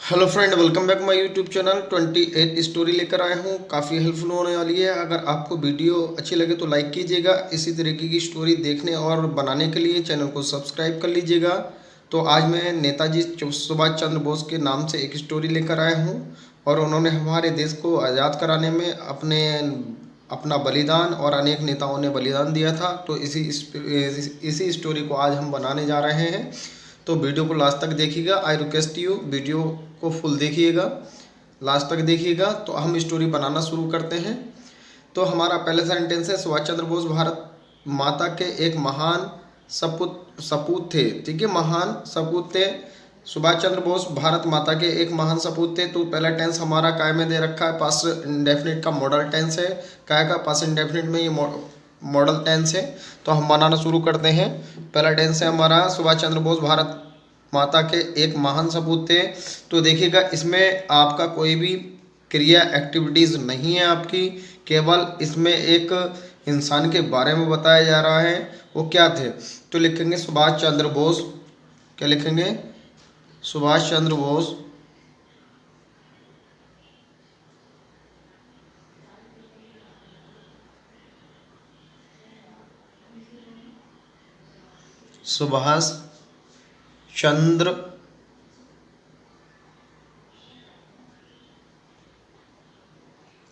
Hello friend, welcome back my YouTube channel. 28 story लेकर आया हूँ, काफ़ी हेल्पफुल होने वाली है। अगर आपको वीडियो अच्छी लगे तो लाइक कीजिएगा। इसी तरीके की स्टोरी देखने और बनाने के लिए चैनल को सब्सक्राइब कर लीजिएगा। तो आज मैं नेताजी सुभाष चंद्र बोस के नाम से एक स्टोरी लेकर आया हूँ और उन्होंने हमारे देश को आज़ाद कराने में अपना बलिदान और अनेक नेताओं ने बलिदान दिया था। तो इसी स्टोरी को आज हम बनाने जा रहे हैं। तो वीडियो को लास्ट तक देखिएगा। आई रिक्वेस्ट यू, वीडियो को फुल देखिएगा, लास्ट तक देखिएगा। तो हम स्टोरी बनाना शुरू करते हैं। तो हमारा पहले सेंटेंस है, सुभाष चंद्र बोस भारत माता के एक महान सपूत थे। ठीक है, महान सपूत थे। सुभाष चंद्र बोस भारत माता के एक महान सपूत थे। तो पहला टेंस हमारा काय में दे रखा है, पास्ट इंडेफिनिट का मॉडल टेंस है। काय का पास्ट इंडेफिनिट में ये मॉडल टेंस है। तो हम बनाना शुरू करते हैं। पहला टेंस है हमारा, सुभाष चंद्र बोस भारत माता के एक महान सपूत थे। तो देखिएगा, इसमें आपका कोई भी क्रिया एक्टिविटीज़ नहीं है आपकी, केवल इसमें एक इंसान के बारे में बताया जा रहा है। वो क्या थे? तो लिखेंगे सुभाष चंद्र बोस। क्या लिखेंगे? सुभाष चंद्र बोस सुभाष चंद्र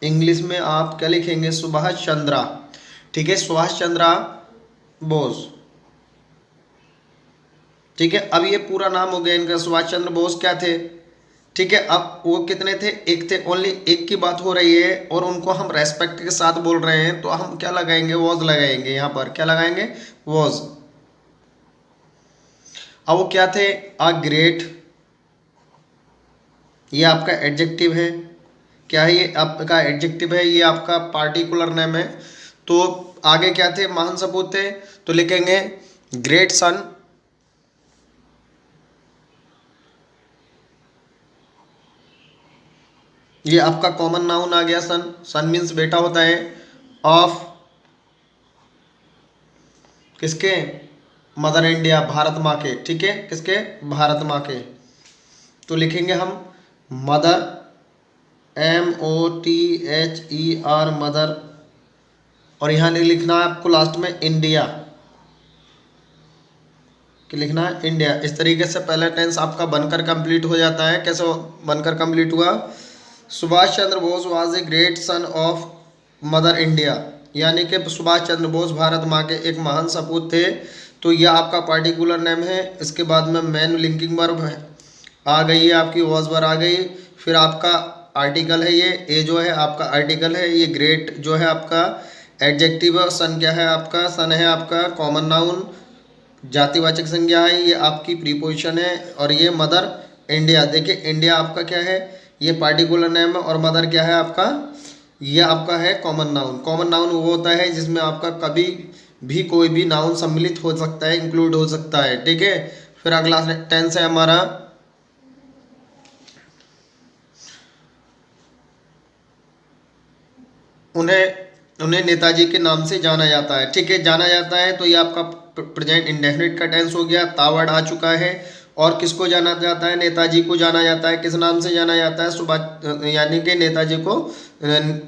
इंग्लिश में आप क्या लिखेंगे? सुभाष चंद्रा। ठीक है, सुभाष चंद्रा बोस। ठीक है, अब ये पूरा नाम हो गया इनका। सुभाष चंद्र बोस क्या थे? ठीक है, अब वो कितने थे? एक थे, ओनली एक की बात हो रही है और उनको हम रेस्पेक्ट के साथ बोल रहे हैं। तो हम क्या लगाएंगे? वॉज लगाएंगे। यहाँ पर क्या लगाएंगे? वॉज। अब वो क्या थे? अ ग्रेट, ये आपका एडजेक्टिव है। क्या है? ये आपका एडजेक्टिव है, ये आपका पार्टिकुलर नेम है। तो आगे क्या थे? महान सपूत थे। तो लिखेंगे ग्रेट सन। ये आपका कॉमन नाउन आ गया सन। सन मीन्स बेटा होता है। ऑफ किसके? मदर इंडिया, भारत माँ के। ठीक है, किसके? भारत माँ के। तो लिखेंगे हम मदर, MOTHER, मदर। और यहाँ लिखना है आपको लास्ट में इंडिया, कि लिखना है इंडिया। इस तरीके से पहला टेंस आपका बनकर कंप्लीट हो जाता है। कैसे बनकर कंप्लीट हुआ? Subhash Chandra Bose was a great son of mother India, यानी कि सुभाष चंद्र बोस भारत माँ के एक महान सपूत थे। तो यह आपका पार्टिकुलर नेम है। इसके बाद में मैन लिंकिंग वर्ब है आ गई है आपकी, वॉज वर्ब आ गई। फिर आपका आर्टिकल है, ये ए जो है आपका आर्टिकल है। ये ग्रेट जो है आपका एडजेक्टिव है। सन क्या है आपका? सन है आपका कॉमन नाउन, जातिवाचक संज्ञा है। ये आपकी प्रीपोजिशन है। और ये मदर इंडिया। देखिए, इंडिया आपका क्या है? ये पार्टिकुलर नेम है। और मदर क्या है आपका? ये आपका है कॉमन नाउन। कॉमन नाउन वो होता है जिसमें आपका कभी भी कोई भी नाउन सम्मिलित हो सकता है, इंक्लूड हो सकता है। ठीक है, फिर अगला टेंस है हमारा, उन्हें उन्हें नेताजी के नाम से जाना जाता है। ठीक है, जाना जाता है। तो ये आपका प्रेजेंट इंडेफिनिट का टेंस हो गया। तावर्ड आ चुका है। और किसको जाना जाता है? नेताजी को जाना जाता है। किस नाम से जाना जाता है? सुभाष, यानी कि नेताजी को,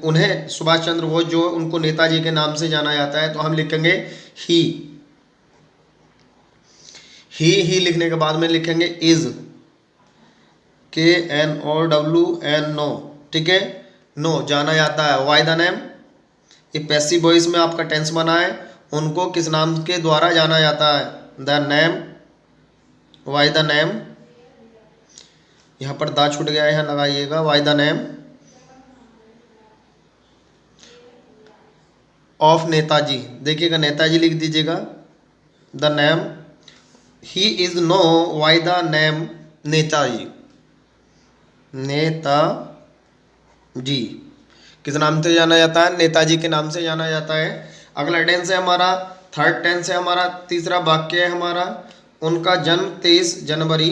उन्हें सुभाष चंद्र बोस जो उनको नेताजी के नाम से जाना जाता है। तो हम लिखेंगे ही। ही लिखने के बाद में लिखेंगे इज, KNOWN, नो। ठीक है, नो जाना जाता है। वाई द नेम, ये पैसिव वॉइस में आपका टेंस बना है। उनको किस नाम के द्वारा जाना जाता है? The name, why the name. यहाँ पर दा छूट गया है, यहाँ लगाइएगा why the name of Netaji. देखिएगा, नेताजी लिख दीजिएगा, the name. He is know why the name Netaji. Netaji किस नाम से जाना जाता है? नेताजी के नाम से जाना जाता है। अगला टेंस है हमारा, थर्ड टेंस है हमारा, तीसरा वाक्य है हमारा, उनका जन्म 23 जनवरी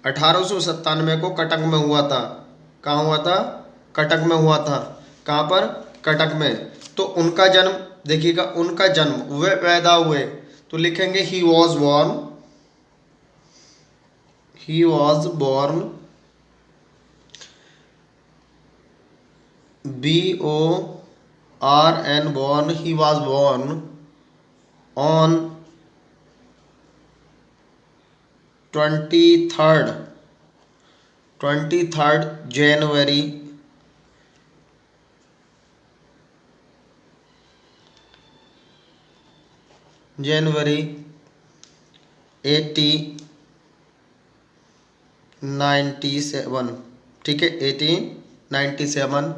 1897 को कटक में हुआ था। कहाँ हुआ था? कटक में हुआ था। कहाँ पर? कटक में। तो उनका जन्म, देखिएगा, उनका जन्म, वे पैदा हुए। तो लिखेंगे he was born. He was born, BORN, born, he was born on 23rd January 1897, ठीक है, 1897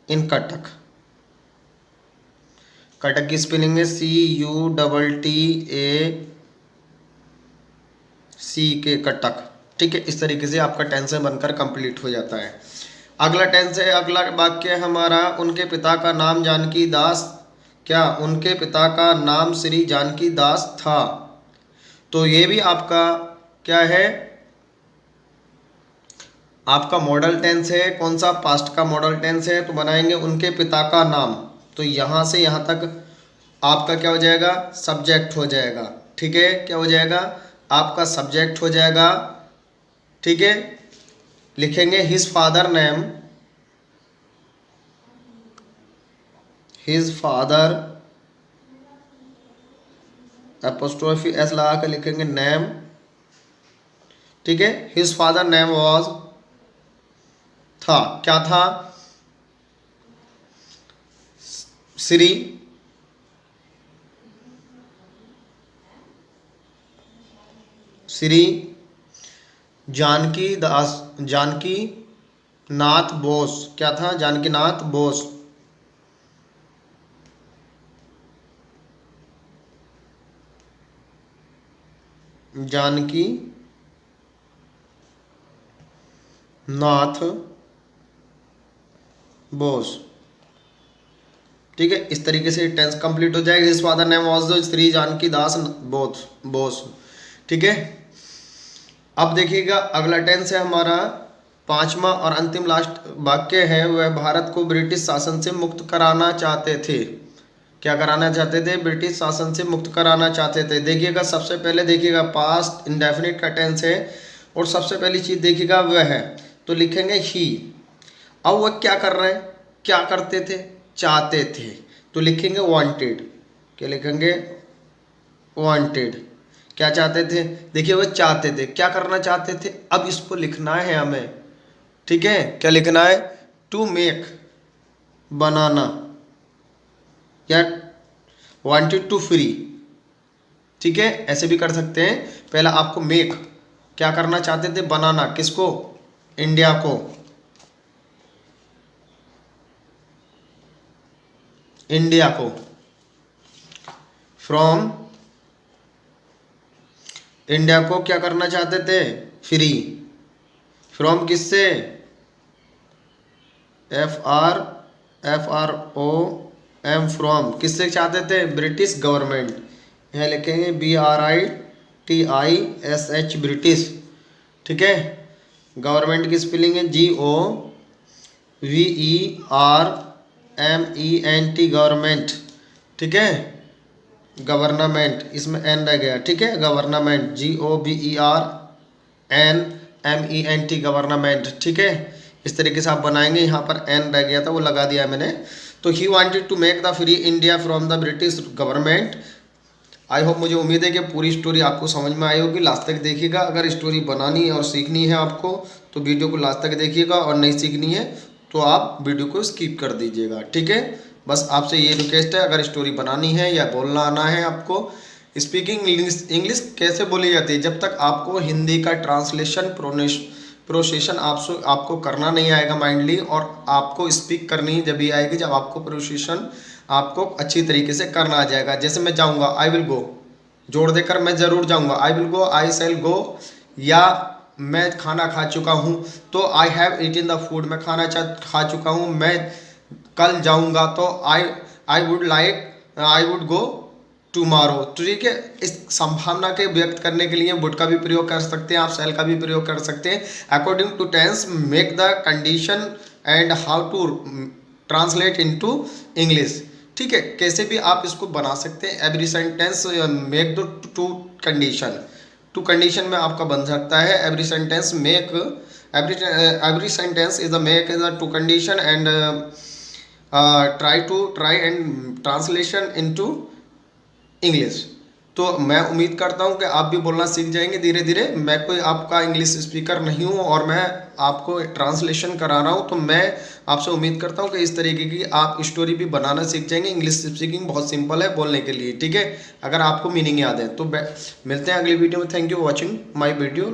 इन कटक। कटक की स्पेलिंग है CUTTAC, कटक, ठीक है। इस तरीके से आपका टेंस बनकर कंप्लीट हो जाता है। अगला टेंस है, अगला वाक्य है हमारा, उनके पिता का नाम जानकी दास, क्या उनके पिता का नाम श्री जानकी दास था। तो ये भी आपका क्या है, आपका मॉडल टेंस है। कौन सा, पास्ट का मॉडल टेंस है। तो बनाएंगे उनके पिता का नाम, तो यहाँ से यहाँ तक आपका क्या हो जाएगा, सब्जेक्ट हो जाएगा, ठीक है। क्या हो जाएगा, आपका सब्जेक्ट हो जाएगा, ठीक है। लिखेंगे his father name, his father, apostrophe S लगा कर लिखेंगे नेम, ठीक है। हिज फादर नेम वाज, था, क्या था, श्री जानकी दास, जानकी नाथ बोस, क्या था, जानकी नाथ बोस। जानकी नाथ बोस, ठीक है। इस तरीके से टेंस कंप्लीट हो जाएगा। His father name was Shri Janaki Das Bose, ठीक है। अब देखिएगा अगला टेंस है हमारा, पांचवा और अंतिम लास्ट वाक्य है, वह भारत को ब्रिटिश शासन से मुक्त कराना चाहते थे। क्या कराना चाहते थे, ब्रिटिश शासन से मुक्त कराना चाहते थे। देखिएगा सबसे पहले देखिएगा पास्ट इंडेफिनिट का टेंस है, और सबसे पहली चीज देखिएगा वह है, तो लिखेंगे ही। अब वह क्या कर रहे हैं, क्या करते थे, चाहते थे, तो लिखेंगे वांटेड। क्या लिखेंगे, वांटेड। क्या चाहते थे, देखिए वह चाहते थे, क्या करना चाहते थे। अब इसको लिखना है हमें, ठीक है। क्या लिखना है, टू मेक, बनाना, या वांटेड टू फ्री, ठीक है। ऐसे भी कर सकते हैं। पहला आपको मेक, क्या करना चाहते थे, बनाना, किसको, इंडिया को, इंडिया को, फ्रॉम, इंडिया को क्या करना चाहते थे, फ्री, फ्रॉम किससे, FROM, फ्रॉम, किससे चाहते थे, ब्रिटिश गवर्नमेंट। यहाँ लिखेंगे BRITISH, ब्रिटिश, ठीक है। गवर्नमेंट की स्पेलिंग है GOVERNMENT, गवर्नमेंट, ठीक है। गवर्नमेंट, इसमें एन रह गया, ठीक है। गवर्नमेंट, GOVERNMENT, गवर्नमेंट, ठीक है। इस तरीके से आप बनाएंगे। यहाँ पर एन रह गया था, वो लगा दिया है मैंने। तो he wanted to make the free India from the British government. I hope, मुझे उम्मीद है कि पूरी स्टोरी आपको समझ में आई होगी। लास्ट तक देखिएगा। अगर स्टोरी बनानी है और सीखनी है आपको, तो वीडियो को लास्ट तक देखिएगा, और नहीं सीखनी है तो आप वीडियो को स्किप कर दीजिएगा, ठीक है। बस आपसे ये रिक्वेस्ट है, अगर स्टोरी बनानी है या बोलना आना है आपको, स्पीकिंग इंग्लिश कैसे बोली जाती है, जब तक आपको हिंदी का ट्रांसलेशन प्रोसेशन आपको करना नहीं आएगा माइंडली, और आपको स्पीक करनी जब भी आएगी जब आपको प्रोसेशन आपको अच्छी तरीके से करना आ जाएगा। जैसे मैं जाऊँगा, आई विल गो, जोड़ देकर मैं ज़रूर जाऊँगा, आई विल गो, आई शैल गो, या मैं खाना खा चुका हूँ तो I have eaten the food, मैं खाना खा चुका हूँ, मैं कल जाऊँगा तो आई वुड गो टुमारो, ठीक है। इस संभावना के व्यक्त करने के लिए वुड का भी प्रयोग कर सकते हैं आप, शैल का भी प्रयोग कर सकते हैं। According to tense make the condition and how to translate into English, ठीक है। कैसे भी आप इसको बना सकते हैं। Every sentence make the two condition, two condition में आपका बन सकता है। Every sentence make every sentence is a make is a to condition and try and translation into English. तो मैं उम्मीद करता हूँ कि आप भी बोलना सीख जाएंगे धीरे धीरे। मैं कोई आपका इंग्लिश स्पीकर नहीं हूँ और मैं आपको ट्रांसलेशन करा रहा हूँ, तो मैं आपसे उम्मीद करता हूँ कि इस तरीके की आप स्टोरी भी बनाना सीख जाएंगे। इंग्लिश स्पीकिंग बहुत सिंपल है बोलने के लिए, ठीक है, अगर आपको मीनिंग याद है तो। मिलते हैं अगली वीडियो में। Thank you watching my video.